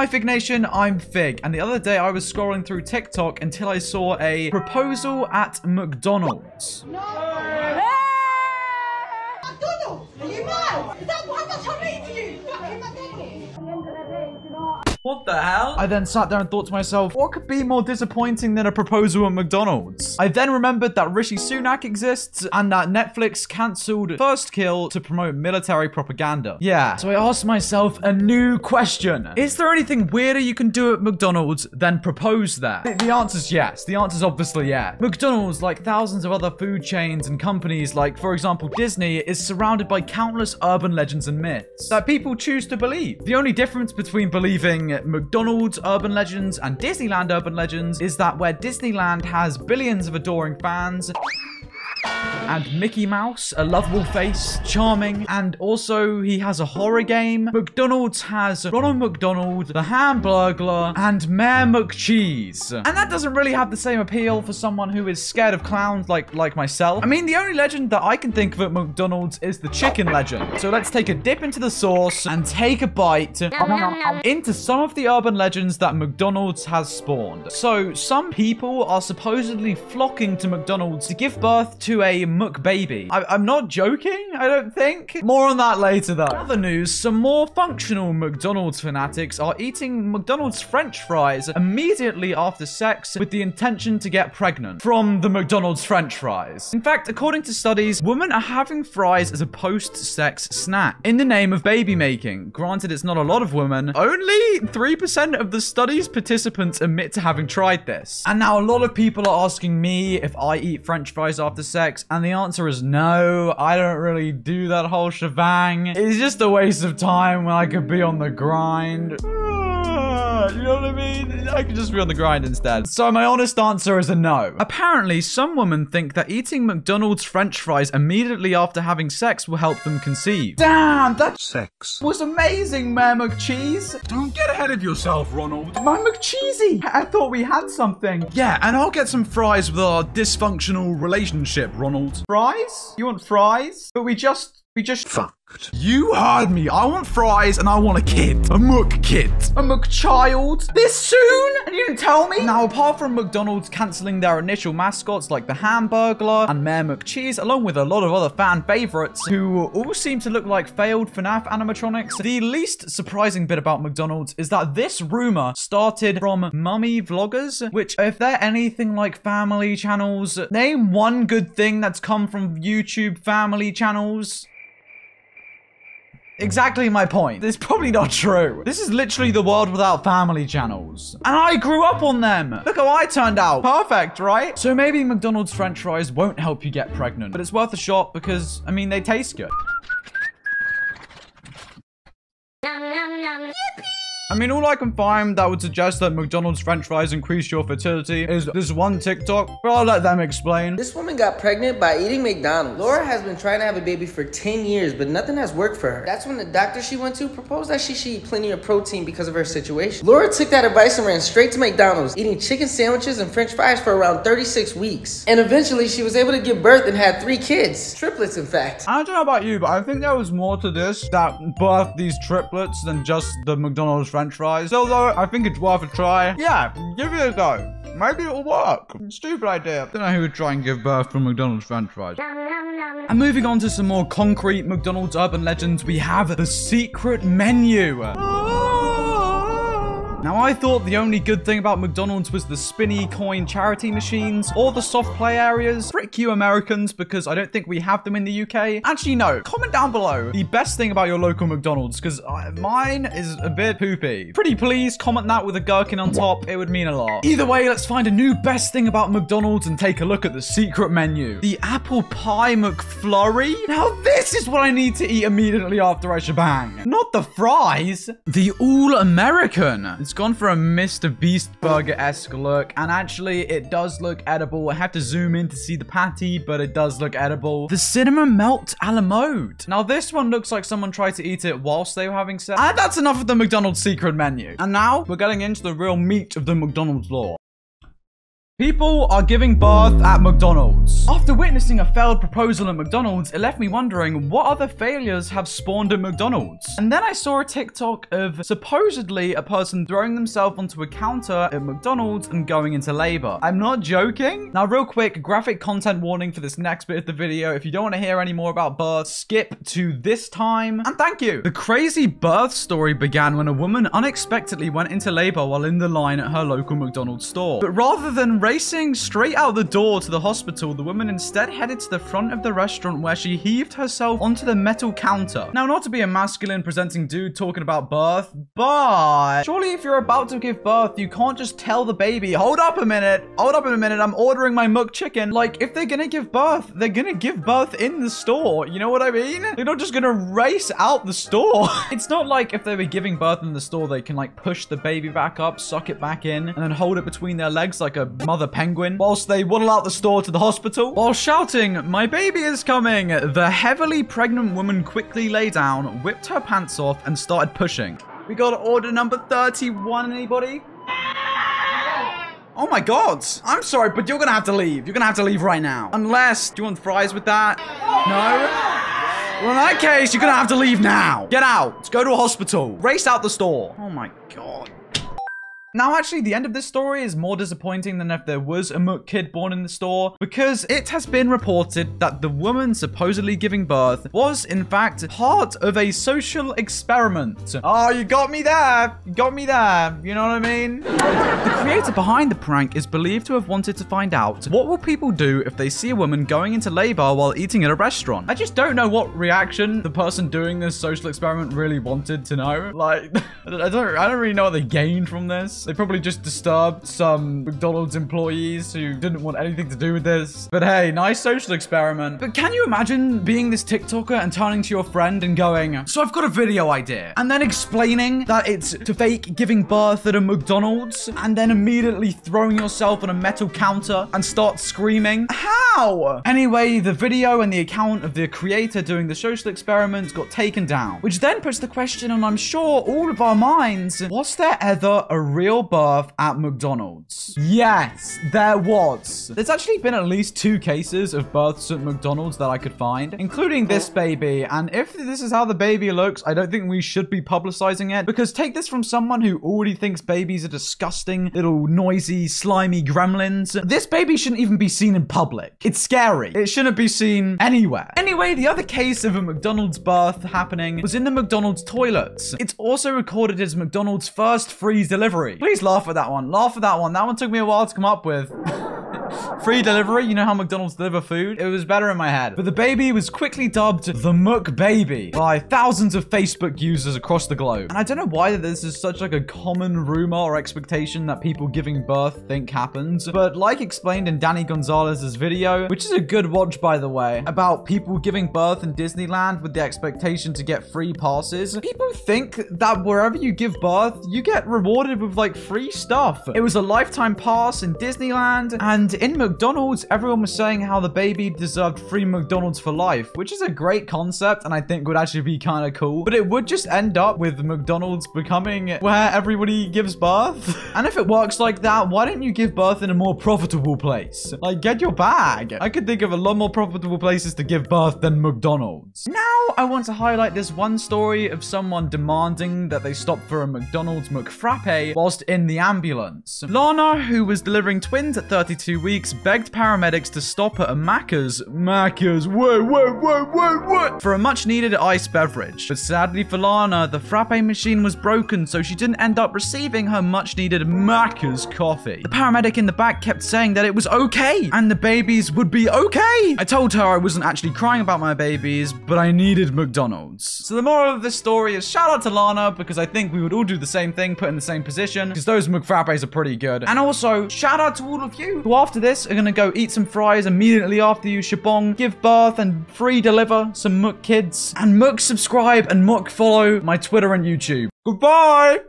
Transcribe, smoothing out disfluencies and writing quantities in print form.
Hi Fig Nation, I'm Fig, and the other day I was scrolling through TikTok until I saw a proposal at McDonald's. No! McDonald's? Are you mad? Is that how much I need to you? Fucking McDonald's! At the end of the day, you know. What the hell? I then sat there and thought to myself, what could be more disappointing than a proposal at McDonald's? I then remembered that Rishi Sunak exists and that Netflix cancelled First Kill to promote military propaganda. Yeah, so I asked myself a new question. Is there anything weirder you can do at McDonald's than propose there? The answer's yes. The answer's obviously yeah. McDonald's, like thousands of other food chains and companies like, for example, Disney, is surrounded by countless urban legends and myths that people choose to believe. The only difference between believing McDonald's urban legends and Disneyland urban legends is that where Disneyland has billions of adoring fans and Mickey Mouse, a lovable face, charming, and also he has a horror game, McDonald's has Ronald McDonald, the Hamburglar, and Mayor McCheese. And that doesn't really have the same appeal for someone who is scared of clowns like myself. I mean, the only legend that I can think of at McDonald's is the chicken legend. So let's take a dip into the sauce and take a bite into some of the urban legends that McDonald's has spawned. So some people are supposedly flocking to McDonald's to give birth to a McBaby. I'm not joking, I don't think. More on that later though. In other news, some more functional McDonald's fanatics are eating McDonald's French fries immediately after sex with the intention to get pregnant from the McDonald's French fries. In fact, according to studies, women are having fries as a post-sex snack in the name of baby making. Granted, it's not a lot of women. Only 3% of the study's participants admit to having tried this. And now a lot of people are asking me if I eat French fries after sex, and the answer is no. I don't really do that whole shebang. It's just a waste of time when I could be on the grind. You know what I mean? I could just be on the grind instead. So my honest answer is a no. Apparently, some women think that eating McDonald's French fries immediately after having sex will help them conceive. Damn, that sex was amazing, Mayor McCheese. Don't get ahead of yourself, Ronald. My McCheesy. I thought we had something. Yeah, and I'll get some fries with our dysfunctional relationship, Ronald. Fries? You want fries? But we just fucked. You heard me. I want fries and I want a kid. A McKid. A McChild. This soon? And you didn't tell me? Now, apart from McDonald's cancelling their initial mascots like the Hamburglar and Mayor McCheese, along with a lot of other fan favorites who all seem to look like failed FNAF animatronics, the least surprising bit about McDonald's is that this rumor started from mummy vloggers, which, if they're anything like family channels, name one good thing that's come from YouTube family channels. Exactly my point. It's probably not true. This is literally the world without family channels. And I grew up on them. Look how I turned out. Perfect, right? So maybe McDonald's French fries won't help you get pregnant, but it's worth a shot because, I mean, they taste good. I mean, all I can find that would suggest that McDonald's French fries increase your fertility is this one TikTok, but I'll let them explain. This woman got pregnant by eating McDonald's. Laura has been trying to have a baby for 10 years, but nothing has worked for her. That's when the doctor she went to proposed that she should eat plenty of protein because of her situation. Laura took that advice and ran straight to McDonald's, eating chicken sandwiches and French fries for around 36 weeks. And eventually, she was able to give birth and had 3 kids. Triplets, in fact. I don't know about you, but I think there was more to this that birthed these triplets than just the McDonald's French fries. Still though, I think it's worth a try. Yeah, give it a go. Maybe it'll work. Stupid idea. Don't know who would try and give birth from McDonald's French fries. And moving on to some more concrete McDonald's urban legends, we have the secret menu. Now, I thought the only good thing about McDonald's was the spinny coin charity machines or the soft play areas. Frick you Americans, because I don't think we have them in the UK. Actually, no. Comment down below the best thing about your local McDonald's, because mine is a bit poopy. Pretty please comment that with a gherkin on top. It would mean a lot. Either way, let's find a new best thing about McDonald's and take a look at the secret menu. The apple pie McFlurry? Now, this is what I need to eat immediately after I shebang. Not the fries. The All-American. It's gone for a Mr. Beast burger-esque look, and actually, it does look edible. I have to zoom in to see the patty, but it does look edible. The cinnamon melt a la mode. Now, this one looks like someone tried to eat it whilst they were having sex. And that's enough of the McDonald's secret menu. And now, we're getting into the real meat of the McDonald's lore. People are giving birth at McDonald's. After witnessing a failed proposal at McDonald's, it left me wondering what other failures have spawned at McDonald's. And then I saw a TikTok of supposedly a person throwing themselves onto a counter at McDonald's and going into labor. I'm not joking. Now, real quick, graphic content warning for this next bit of the video. If you don't want to hear any more about birth, skip to this time. And thank you. The crazy birth story began when a woman unexpectedly went into labor while in the line at her local McDonald's store. But rather than racing straight out the door to the hospital, the woman instead headed to the front of the restaurant where she heaved herself onto the metal counter. Now, not to be a masculine presenting dude talking about birth, but surely if you're about to give birth, you can't just tell the baby, hold up a minute, I'm ordering my McChicken. Like, if they're gonna give birth, they're gonna give birth in the store. You know what I mean? They're not just gonna race out the store. It's not like if they were giving birth in the store, they can like push the baby back up, suck it back in, and then hold it between their legs like a mother penguin whilst they waddle out the store to the hospital while shouting, "My baby is coming." The heavily pregnant woman quickly lay down, whipped her pants off, and started pushing. We got order number 31, anybody? Oh my god. I'm sorry, but you're gonna have to leave. You're gonna have to leave right now. Unless, do you want fries with that? No? Well, in that case, you're gonna have to leave now. Get out. Let's go to a hospital. Race out the store. Oh my god. Now, actually, the end of this story is more disappointing than if there was a McKid born in the store, because it has been reported that the woman supposedly giving birth was, in fact, part of a social experiment. Oh, you got me there. You got me there. You know what I mean? The creator behind the prank is believed to have wanted to find out what will people do if they see a woman going into labor while eating at a restaurant. I just don't know what reaction the person doing this social experiment really wanted to know. Like, I don't really know what they gained from this. They probably just disturbed some McDonald's employees who didn't want anything to do with this. But hey, nice social experiment. But can you imagine being this TikToker and turning to your friend and going, "So I've got a video idea," and then explaining that it's to fake giving birth at a McDonald's, and then immediately throwing yourself on a metal counter and start screaming? How? Anyway, the video and the account of the creator doing the social experiment got taken down, which then puts the question on, I'm sure, all of our minds, was there ever a real birth at McDonald's? Yes, there was. There's actually been at least 2 cases of births at McDonald's that I could find, including this baby. And if this is how the baby looks, I don't think we should be publicizing it, because take this from someone who already thinks babies are disgusting, little noisy, slimy gremlins. This baby shouldn't even be seen in public. It's scary. It shouldn't be seen anywhere. Anyway, the other case of a McDonald's birth happening was in the McDonald's toilets. It's also recorded as McDonald's first free delivery. Please laugh at that one. Laugh at that one. That one took me a while to come up with. Free delivery, you know how McDonald's deliver food? It was better in my head. But the baby was quickly dubbed the McBaby by thousands of Facebook users across the globe. And I don't know why this is such like a common rumor or expectation that people giving birth think happens. But like explained in Danny Gonzalez's video, which is a good watch by the way, about people giving birth in Disneyland with the expectation to get free passes, people think that wherever you give birth, you get rewarded with like free stuff. It was a lifetime pass in Disneyland, and in McDonald's, everyone was saying how the baby deserved free McDonald's for life, which is a great concept and I think would actually be kind of cool. But it would just end up with McDonald's becoming where everybody gives birth. And if it works like that, why don't you give birth in a more profitable place? Like, get your bag. I could think of a lot more profitable places to give birth than McDonald's. Now, I want to highlight this one story of someone demanding that they stop for a McDonald's McFrappe whilst in the ambulance. Lana, who was delivering twins at 32 weeks, begged paramedics to stop at a Maccas, for a much needed iced beverage. But sadly for Lana, the frappe machine was broken, so she didn't end up receiving her much needed Maccas coffee. The paramedic in the back kept saying that it was okay, and the babies would be okay. I told her I wasn't actually crying about my babies, but I needed McDonald's. So the moral of this story is shout out to Lana, because I think we would all do the same thing, put in the same position, because those McFrappes are pretty good. And also, shout out to all of you who after this are gonna go eat some fries immediately after you shabong, give birth, and free deliver some McKids, and subscribe and follow my Twitter and YouTube. Goodbye!